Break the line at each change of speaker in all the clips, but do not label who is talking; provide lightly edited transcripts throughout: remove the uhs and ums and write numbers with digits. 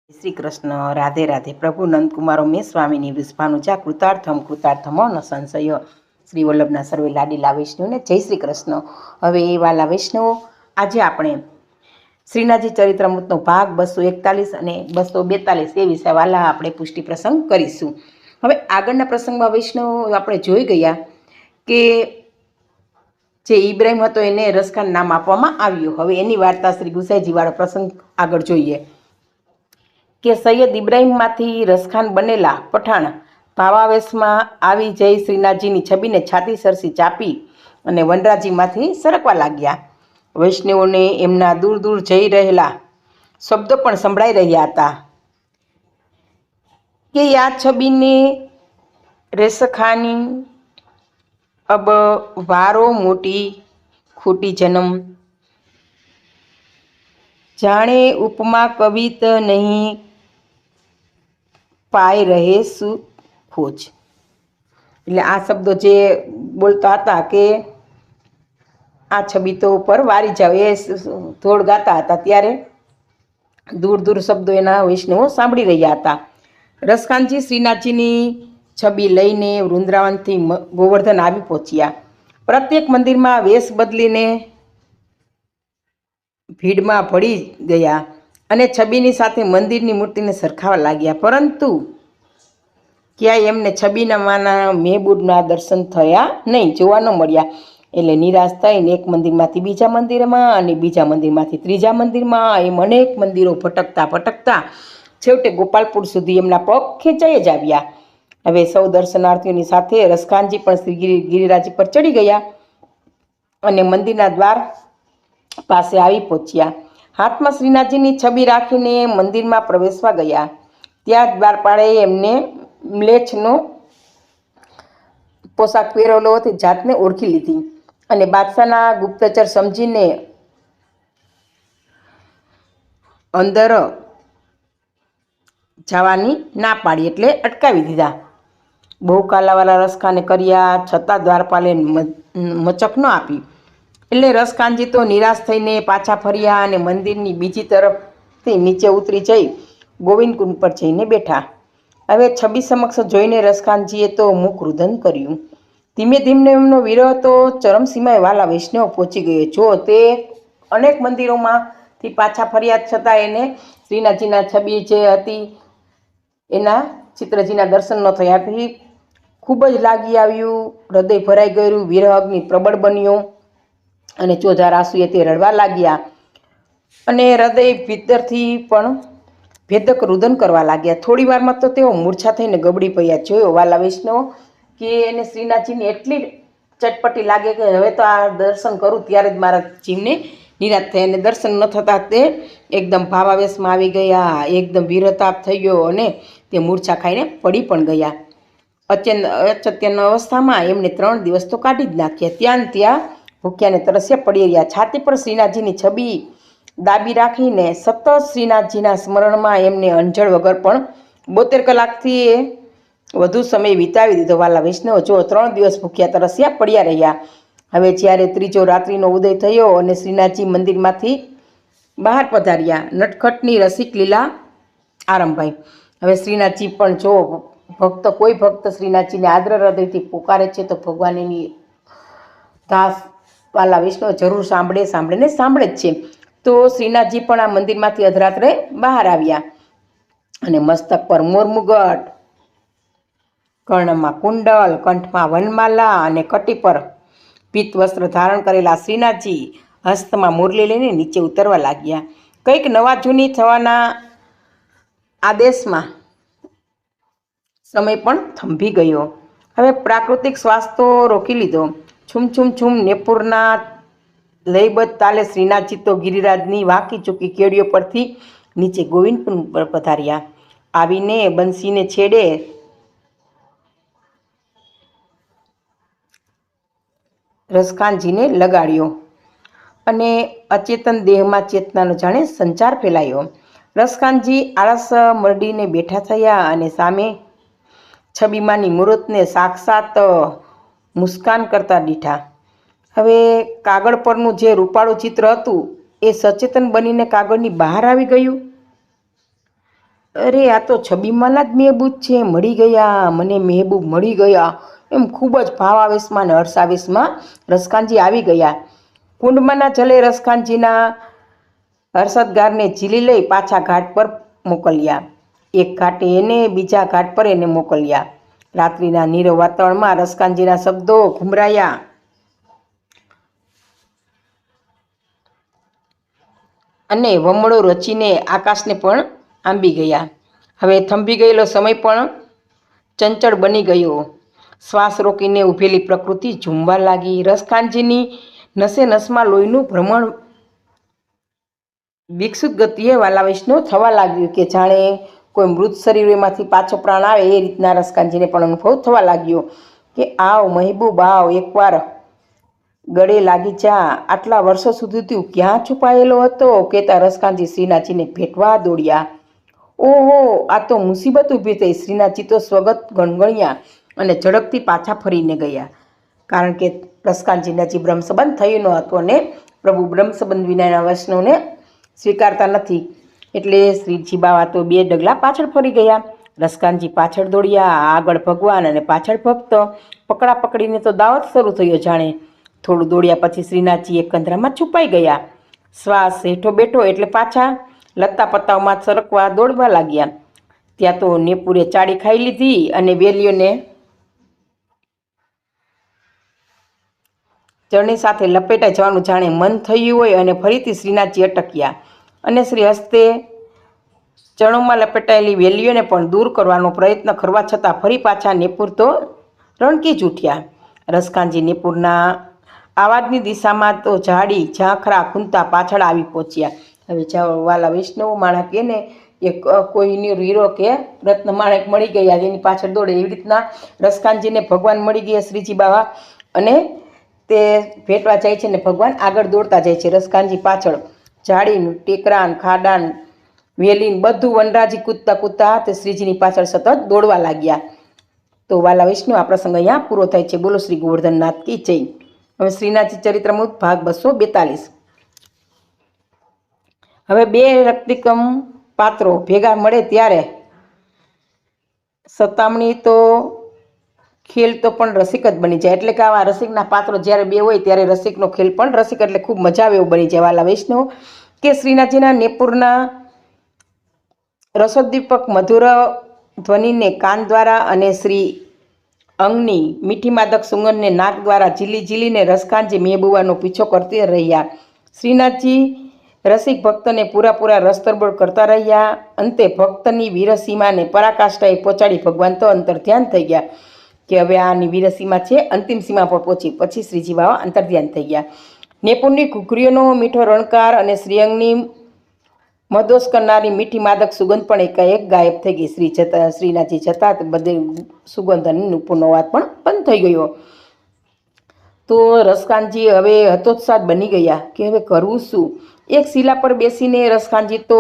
શ્રી કૃષ્ણ. રાધે રાધે. પ્રભુ નંદકુમારો મેં સ્વામીની વિસ્ભાનુજા કૃતાર્થમ કૃતાર્થમો ન સંશય. શ્રી વલ્લભના સર્વે લાડીલા વૈષ્ણવને જય શ્રી કૃષ્ણ. હવે એ વાલા વૈષ્ણવો, આજે આપણે શ્રીનાથજી ચરિત્રામૃતનો ભાગ 241 અને 242 એ વિશે વાલા આપણે પુષ્ટિ પ્રસંગ કરીશું. હવે આગળના પ્રસંગમાં વૈષ્ણવો આપણે જોઈ ગયા કે જે ઇબ્રાહિમ હતો એને રસખાન નામ આપવામાં આવ્યું. હવે એની વાર્તા શ્રી ગુસાઈજી વાળો પ્રસંગ આગળ જોઈએ કે સૈયદ ઇબ્રાહિમમાંથી રસખાન બનેલા પઠાણ ભાવાવેશમાં આવી જઈ શ્રીનાથજીની છબીને છાતી સરસી ચાપી અને વનરાજીમાંથી સરકવા લાગ્યા. વૈષ્ણવોને એમના દૂર દૂર જઈ રહેલા શબ્દો પણ સંભળાઈ રહ્યા હતા કે યા છબીને રેસખાની અબ વારો મોટી ખૂટી જન્મ જાણે ઉપમા કવિત નહીં પાય રહે સુ ખોજ. એટલે આ શબ્દો જે બોલતા હતા કે આ છબી તો ઉપર વારી જાવ એ ધોળ ગાતા હતા, ત્યારે દૂર દૂર શબ્દો એના વૈષ્ણવો સાંભળી રહ્યા હતા. રસખાનજી શ્રીનાથજીની છબી લઈને વૃંદાવનથી ગોવર્ધન આવી પહોંચ્યા. પ્રત્યેક મંદિરમાં વેશ બદલીને ભીડમાં ભળી ગયા અને છબીની સાથે મંદિરની મૂર્તિને સરખાવા લાગ્યા, પરંતુ ક્યાંય એમને છબીનામાંના મહેબૂબના દર્શન થયા નહીં, જોવા ન મળ્યા. એટલે નિરાશ થઈને એક મંદિરમાંથી બીજા મંદિરમાં અને બીજા મંદિરમાંથી ત્રીજા મંદિરમાં એમ અનેક મંદિરો ભટકતા ભટકતા છેવટે ગોપાલપુર સુધી એમના પગ ખેંચાઈ જ આવ્યા. હવે સૌ દર્શનાર્થીઓની સાથે રસખાનજી પણ શ્રી ગિરિરાજ પર ચડી ગયા અને મંદિરના દ્વાર પાસે આવી પહોંચ્યા. હાથમાં શ્રીનાથજીની છબી રાખીને મંદિરમાં પ્રવેશવા ગયા. ત્યાં દ્વારપાળે એમને મ્લેચ્છનો પોશાક પહેરેલો હતી જાતને ઓળખી લીધી અને બાદશાહના ગુપ્તચર સમજીને અંદર જવાની ના પાડી, એટલે અટકાવી દીધા. બહુ કાલાવાલા રસખાને કર્યા છતાં દ્વારપાલે મચક ન આપી. એટલે રસખાનજી તો નિરાશ થઈને પાછા ફર્યા અને મંદિરની બીજી તરફથી નીચે ઉતરી જઈ ગોવિંદકુંડ પર જઈને બેઠા. હવે છબી સમક્ષ જોઈને રસખાનજીએ તો મુખ રુદન કર્યું. ધીમે ધીમે એમનો વિરહ તો ચરમસીમાએ વાલા વૈષ્ણવ પહોંચી ગયો. જો તે અનેક મંદિરોમાંથી પાછા ફર્યા છતાં એને શ્રીનાથજીના છબી જે હતી એના ચિત્રજીના દર્શન ન થયા. ખૂબ જ લાગી આવ્યું, હૃદય ભરાઈ ગયું, વિરહ અગ્નિ પ્રબળ બન્યો અને ચોધાર આંસુએ તે રડવા લાગ્યા અને હૃદય ભીતરથી પણ ભેદક રુદન કરવા લાગ્યા. થોડી વારમાં તો તેઓ મૂર્છા થઈને ગબડી પડ્યા. જોયો વાલા વૈષ્ણવો કે એને શ્રીનાથજીની એટલી ચટપટી લાગે કે હવે તો આ દર્શન કરું ત્યારે જ મારા જીવને નિરાશ થાય, અને દર્શન ન થતાં તે એકદમ ભાવાવેશમાં આવી ગયા, એકદમ વિરહતાપ થઈ ગયો અને તે મૂર્છા ખાઈને પડી પણ ગયા. અચેતન અવસ્થામાં એમને 3 દિવસ તો કાઢી જ નાખ્યા. ત્યાં ભૂખ્યાને તરસ્યા પડી રહ્યા. છાતી પર શ્રીનાથજીની છબી દાબી રાખીને સતત શ્રીનાથજીના સ્મરણમાં એમને અંજળ વગર પણ 72 કલાકથી વધુ સમય વિતાવી દીધો. વાલા વૈષ્ણવ જો 3 દિવસ ભૂખ્યા તરસ્યા પડ્યા રહ્યા. હવે જ્યારે ત્રીજો રાત્રિનો ઉદય થયો અને શ્રીનાથજી મંદિરમાંથી બહાર પધાર્યા, નટખટની રસિક લીલા આરંભાઈ. હવે શ્રીનાથજી પણ જો કોઈ ભક્ત શ્રીનાથજીને આદ્ર હૃદયથી પુકારે છે તો ભગવાન એની દાસ વાલા વૈષ્ણવ જરૂર સાંભળે જ છે. તો શ્રીનાથજી પણ આ મંદિરમાંથી અધરાત્રે બહાર આવ્યા અને મસ્તક પર મોરમુગટ, કર્ણમાં કુંડલ, કંઠમાં વનમાલા અને કટી પર પીત વસ્ત્ર ધારણ કરેલા શ્રીનાથજી હસ્તમાં મુરલી લઈને નીચે ઉતરવા લાગ્યા. કંઈક નવા જૂની થવાના આદેશમાં સમય પણ થંભી ગયો. હવે પ્રાકૃતિક શ્વાસ તો રોકી લીધો. છૂમ છૂમ છૂમ નેપુરના લયબદ્ધ તાલે શ્રીનાથજી તો ગિરિરાજની વાંકી ચૂકી કેડીઓ પરથી નીચે ગોવિંદકુંડ પર પધાર્યા. આવીને બંસીને છેડે રસખાનજીને લગાડ્યો અને અચેતન દેહમાં ચેતનાનો જાણે સંચાર ફેલાયો. રસખાનજી આળસ મરડીને બેઠા થયા અને સામે છબીમાંની મૂર્તને સાક્ષાત મુસ્કાન કરતા દીઠા. હવે કાગળ પરનું જે રૂપાળું ચિત્ર હતું એ સચેતન બનીને કાગળની બહાર આવી ગયું. અરે આ તો છબીમાના જ મહેબૂબ છે, મળી ગયા, મને મહેબૂબ મળી ગયા, એમ ખૂબ જ ભાવાવેશમાં અને હર્ષાવેશમાં રસકાનજી આવી ગયા. કુંડમાંના જલે રસકાનજીના હર્ષદગારને ઝીલી લઈ પાછા ઘાટ પર મોકલ્યા. એક ઘાટે એને, બીજા ઘાટ પર એને મોકલ્યા. રાત્રિના નીરવ વાતાવરણમાં રસકાનજીના શબ્દો ઘુમરાયા અને વમળો રચીને આકાશને પણ આંબી ગયા. હવે થંભી ગયેલો સમય પણ ચંચળ બની ગયો. શ્વાસ રોકીને ઊભેલી પ્રકૃતિ ઝૂમવા લાગી. રસકાનજીની નસે નસમાં લોહીનું ભ્રમણ વિકસિત ગતિએ વાલા વૈષ્ણવ થવા લાગ્યું કે જાણે કોઈ મૃત શરીરમાંથી પાછો પ્રાણ આવે એ રીતના રસકાનજીને પણ અનુભવ થવા લાગ્યો કે આવ મહેબૂબ આવ, એકવાર ગળે લાગી જા. આટલા વર્ષો સુધી તું ક્યાં છુપાયેલો હતો? કહેતા રસકાનજી શ્રીનાથજીને ભેટવા દોડ્યા. ઓહો, આ તો મુસીબત ઊભી થઈ. શ્રીનાથજી તો સ્વગત ગણગણ્યા અને ઝડપથી પાછા ફરીને ગયા. કારણ કે રસકાનજીને હજી બ્રહ્મસંબંધ થયું ન હતું અને પ્રભુ બ્રહ્મસંબંધ વિનાના વૈષ્ણવને સ્વીકારતા નથી. એટલે શ્રીજી બાવા તો 2 ડગલા પાછળ ફરી ગયા. રસકાનજી પાછળ દોડ્યા, આગળ ભગવાન અને પાછળ ભક્ત. પકડા પકડીને તો દાવત શરૂ થયો જાણે. થોડું દોડ્યા પછી શ્રીનાથજી એક કંદરામાં છુપાઈ ગયા. શ્વાસ હેઠો બેઠો એટલે પાછા લત્તા પત્તાઓમાં સરકવા દોડવા લાગ્યા. ત્યાં તો નેપુરે ચાડી ખાઈ લીધી અને વેલીઓને ચરણી સાથે લપેટાઈ જવાનું જાણે મન થયું હોય અને ફરીથી શ્રીનાથજી અટક્યા અને શ્રી હસ્તે ચરણોમાં લપેટાયેલી વેલીઓને પણ દૂર કરવાનો પ્રયત્ન કરવા છતાં ફરી પાછા નેપુર તો રણકી જ ઉઠ્યા. રસકાનજી નેપુરના આવાજની દિશામાં તો ઝાડી ઝાંખરા ખૂંદતા પાછળ આવી પહોંચ્યા. હવે વાલા વૈષ્ણવ માણસ કે ને એક કોઈની હીરો કે રત્ન માણેક મળી ગયા એની પાછળ દોડે, એવી રીતના રસકાનજીને ભગવાન મળી ગયા શ્રીજી બાવા અને તે ભેટવા જાય છે ને ભગવાન આગળ દોડતા જાય છે. રસકાનજી પાછળ ઝાડીનું ટેકરાન ખાડાન વેલીન બધું વનરાજી કૂદતા કૂદતા તે શ્રીજીની પાછળ સતત દોડવા લાગ્યા. તો વાલા વિષ્ણુ આ પ્રસંગ અહીંયા પૂરો થાય છે. બોલો શ્રી ગોવર્ધનનાથ કી જય. હવે શ્રીનાથજી ચરિત્રમૃત ભાગ 242. હવે 2 રક્તિકમ પાત્રો ભેગા મળે ત્યારે સતામણી તો ખેલ તો પણ રસિક જ બની જાય. એટલે કે આવા રસિકના પાત્રો જ્યારે 2 હોય ત્યારે રસિકનો ખેલ પણ રસિક એટલે ખૂબ મજા આવે એવું બની જાય. વાલા વૈષ્ણવ કે શ્રીનાથજીના નેપુરના રસોદ્દીપક મધુર ધ્વનિને કાન દ્વારા અને શ્રી અંગની મીઠી માદક સુગંધને નાક દ્વારા ઝીલી ઝીલીને રસકાનજી મહેબૂબાનો પીછો કરતી રહ્યા. શ્રીનાથજી રસિક ભક્તને પૂરા રસતરબોળ કરતા રહ્યા. અંતે ભક્તની વીરસીમાને પરાકાષ્ઠાએ પહોંચાડી ભગવાન તો અંતર્ધ્યાન થઈ ગયા કે હવે આની વીરસીમા છે, અંતિમ સીમા પર પહોંચી. પછી શ્રીજી બાવા અંતર્ધ્યાન થઈ ગયા. નેપુરની ઘૂઘરીઓનો મીઠો રણકાર અને શ્રીઅંગની મદોસ કરનારી મીઠી માદક સુગંધ પણ એકાએક ગાયબ થઈ ગઈ. શ્રીનાથજી જતાં બધે સુગંધ અને નુપુરનો અવાજ પણ બંધ થઈ ગયો. તો રસકાનજી હવે હતોત્સાહ બની ગયા કે હવે કરવું શું. એક શિલા પર બેસીને રસકાનજી તો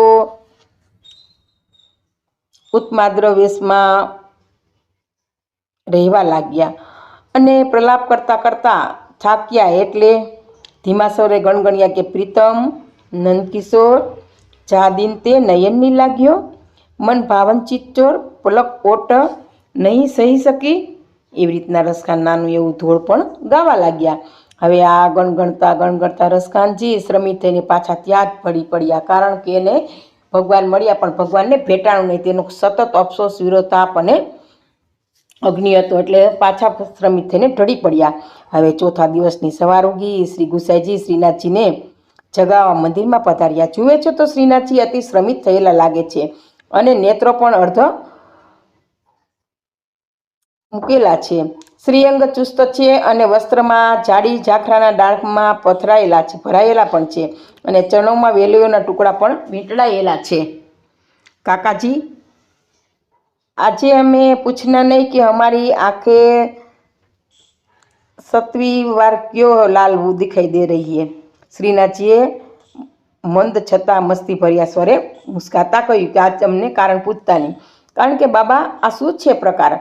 ઉત્માદ્ર વેશમાં રહેવા લાગ્યા અને પ્રલાપ કરતા કરતા થાક્યા એટલે ધીમા સ્વરે ગણગણ્યા કે પ્રીતમ નંદકિશોર જાદીન તે નયનની લાગ્યો, મન ભાવન ચિત્તોર પલક ઓટ નહીં સહી શકી. એવી રીતના રસકાન નાનું એવું ધોળ પણ ગાવા લાગ્યા. હવે આ ગણગણતા રસકાનજી શ્રમિત થઈને પાછા ત્યાં જ પડી પડ્યા. કારણ કે એને ભગવાન મળ્યા પણ ભગવાનને ભેટાણું નહીં. તેનો સતત અફસોસ, વિરોધાપ અને અગ્નિ હતો એટલે પાછા શ્રમિત થઈને ઢળી પડ્યા. હવે ચોથા દિવસની સવાર ઉગી. શ્રી ગુસાઈજી શ્રીનાથજીને જગાવવા મંદિરમાં પધાર્યા. જુએ છે તો શ્રીનાથજી અતિ શ્રમિત થયેલા લાગે છે અને નેત્રો પણ અર્ધ મૂકેલા છે. શ્રીઅંગ ચુસ્ત છે અને વસ્ત્રમાં જાડી ઝાખરાના ડાળમાં ભરાયેલા પણ છે અને ચરણોમાં વેલીઓના ટુકડા પણ વીંટળાયેલા છે. કાકાજી, આજે અમે પૂછના નહીં કે हमारी आंखें 7वीं बार क्यों लाल दिखाई दे रही है. શ્રીનાથજીએ મંદ છતાં મસ્તી ભર્યા સ્વરે મુસ્કાતા કહ્યું કે આજ અમને કારણ પૂછતા નહીં. કારણ કે બાબા આ શું છે પ્રકાર?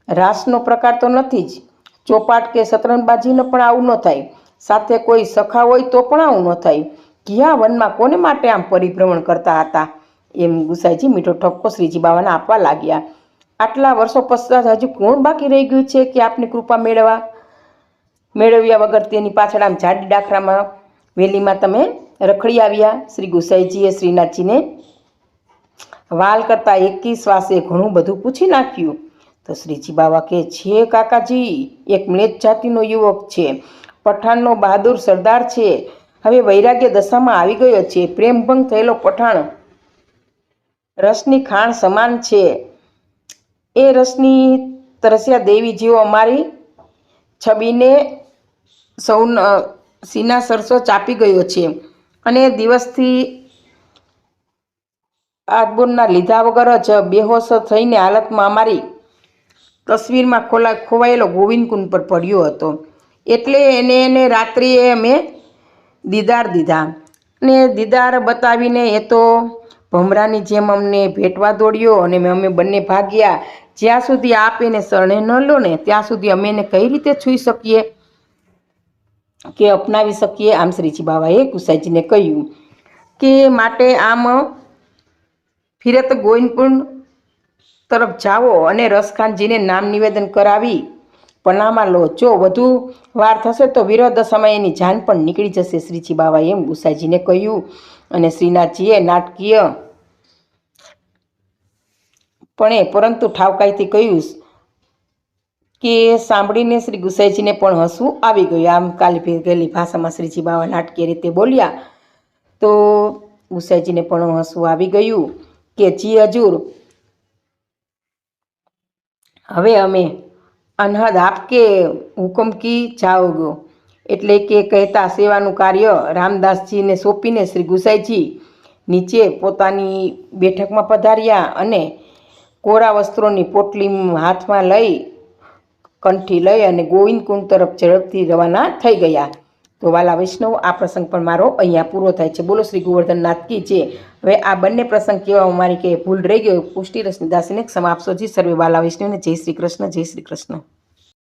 રાસનો પ્રકાર તો નથી જ. ચોપાટ કે શતરંજબાજીનો પણ આવું ન થાય. સાથે કોઈ સખા હોય તો પણ આવું ન થાય. ક્યાં વનમાં કોને માટે આમ પરિભ્રમણ કરતા હતા? એમ ગુસાઈજી મીઠો ઠપકો શ્રીજી બાવાને આપવા લાગ્યા. આટલા વર્ષો પશ્ચાત હજુ કોણ બાકી રહી ગયું છે કે આપની કૃપા મેળવ્યા વગર તેની પાછળ આમ જાડી ડાખરામાં વેલીમાં તમે રખડી આવ્યા? શ્રી ગુસાઈજીએ શ્રીનાથજીને વાલ કરતા એકી શ્વાસે ઘણું બધું પૂછી નાખ્યું. તો શ્રીજી બાવા કહે છે, કાકાજી એક મ્લેચ્છ જાતિનો યુવક છે, પઠાણનો બહાદુર સરદાર છે. હવે વૈરાગ્ય દશામાં આવી ગયો છે. પ્રેમભંગ થયેલો પઠાણ રસની ખાણ સમાન છે. એ રસની તરસ્યા દેવી જેવો અમારી છબીને સીના સરસો ચાપી ગયો છે અને દિવસથી આદબોરના લીધા વગર જ બેહોશ થઈને હાલતમાં અમારી તસવીરમાં ખોવાયેલો ગોવિંદકુંડ પર પડ્યો હતો. એટલે એને રાત્રિએ અમે દીદાર દીધા ને દીદાર બતાવીને એ તો ભમરાની જેમ અમને ભેટવા દોડ્યો અને અમે બંને ભાગ્યા. જ્યાં સુધી આપ એને શરણે ન લો ને ત્યાં સુધી અમે એને કઈ રીતે છૂઈ શકીએ કે અપનાવી શકીએ? આમ શ્રીજી બાવાએ ગુસાઈજીને કહ્યું કે માટે આમ ફિરત ગોવિંદકુંડ તરફ જાઓ અને રસખાનજીને નામ નિવેદન કરાવી પનામાં લો. જો વધુ વાર થશે તો વિરોધ સમયે એની જાન પણ નીકળી જશે. શ્રીજી બાવાએ એમ ગુસાઈજીને કહ્યું અને શ્રીનાથજીએ નાટકીય પરંતુ ઠાવકાઈથી કહ્યું કે સાંભળીને શ્રી ગુસાઈજીને પણ હસવું આવી ગયું. આમ ગયેલી ભાષામાં શ્રીજી બાવા નાટકીય રીતે બોલ્યા તો ગુસાઈજીને પણ હસવું આવી ગયું કે જી હજુર, હવે અમે અનહદ આપકે હુકમ કી જાઓગો. એટલે કે કહેતા સેવાનું કાર્ય રામદાસજીને સોંપીને શ્રી ગુસાઈજી નીચે પોતાની બેઠકમાં પધાર્યા અને કોરા વસ્ત્રોની પોટલી હાથમાં લઈ કંઠી લઈ અને ગોવિંદકુંડ તરફ ઝડપથી રવાના થઈ ગયા. તો વાલા વૈષ્ણવ, આ પ્રસંગ પણ મારો અહીંયા પૂરો થાય છે. બોલો શ્રી ગોવર્ધનનાથ કી જય. હવે આ બંને પ્રસંગ કહેવામાં મારી કે ભૂલ રહી ગયો પુષ્ટિ રસની દાસીને ક્ષમા આપશો જી. સર્વે વાલા વૈષ્ણવને જય શ્રી કૃષ્ણ, જય શ્રી કૃષ્ણ.